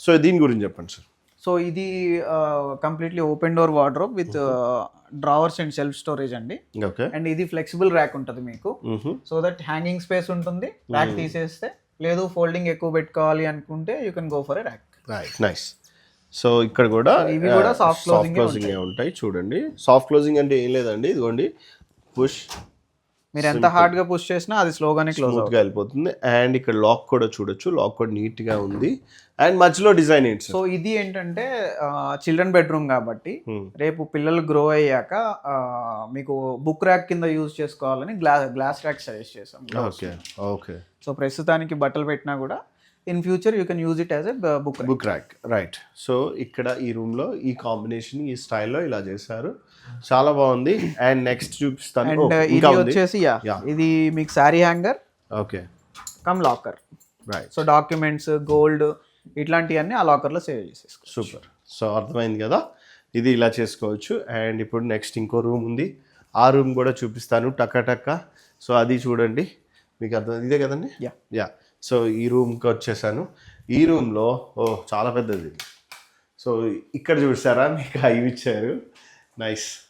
So దీని గురించి చెప్పండి సార్. సో ఇది completely open door wardrobe with drawers and self storage అండి. ఓకే. అండ్ ఇది ఫ్లెక్సిబుల్ ర్యాక్ ఉంటుంది మీకు, సో దట్ హ్యాంగింగ్ స్పేస్ ఉంటుంది. ర్యాక్ తీసేస్తే, లేదు ఫోల్డింగ్ ఎక్కువ పెట్టుకోవాలి అనుకుంటే you can go for a rack. Right, nice. So ఇక్కడ కూడా ఇవి కూడా సాఫ్ట్ క్లోజింగ్ ఉంటాయి. చూడండి, సాఫ్ట్ క్లోజింగ్ అంటే ఏం లేదండి, ఇదిగోండి పుష్, మీరు ఎంత హార్డ్ గా పుష్ చేసినా అది స్లోగానే క్లోజ్ గా వెళ్ళిపోతుంది. అండ్ ఇక్కడ లాక్ కూడా చూడొచ్చు, లాక్ కూడా నీట్ గా ఉంది. అండ్ మధ్యలో డిజైన్ ఏంటి? సో ఇది ఏంటంటే చిల్డ్రన్ బెడ్రూమ్ కాబట్టి రేపు పిల్లలు గ్రో అయ్యాక మీకు బుక్ ర్యాక్ కింద యూజ్ చేసుకోవాలని గ్లాస్ ర్యాక్ సజెస్ట్ చేసాం. Okay, okay. సో ప్రస్తుతానికి బట్టలు పెట్టినా కూడా in future you can use it as a book rack. Right. So ఇక్కడ ఈ రూమ్ లో ఈ కాంబినేషన్, ఈ స్టైల్లో ఇలా చేశారు, చాలా బాగుంది. అండ్ నెక్స్ట్ చూపిస్తాను. అండ్ ఇది వచ్చేసి ఇది మీకు sari hanger, okay, come locker. Right. So documents, gold ఇట్లాంటివన్నీ ఆ లాకర్లో సేవ్ చేసేసుకో. సూపర్. సో అర్థమైంది కదా, ఇది ఇలా చేసుకోవచ్చు. అండ్ ఇప్పుడు నెక్స్ట్ ఇంకో రూమ్ ఉంది, ఆ రూమ్ కూడా చూపిస్తాను టక్క. సో అది చూడండి, మీకు అర్థం ఇదే కదండి? యా. సో ఈ రూమ్కి వచ్చేసాను. ఈ రూమ్లో చాలా పెద్దది. సో ఇక్కడ చూసారా, మీకు ఇవి ఇచ్చారు. నైస్.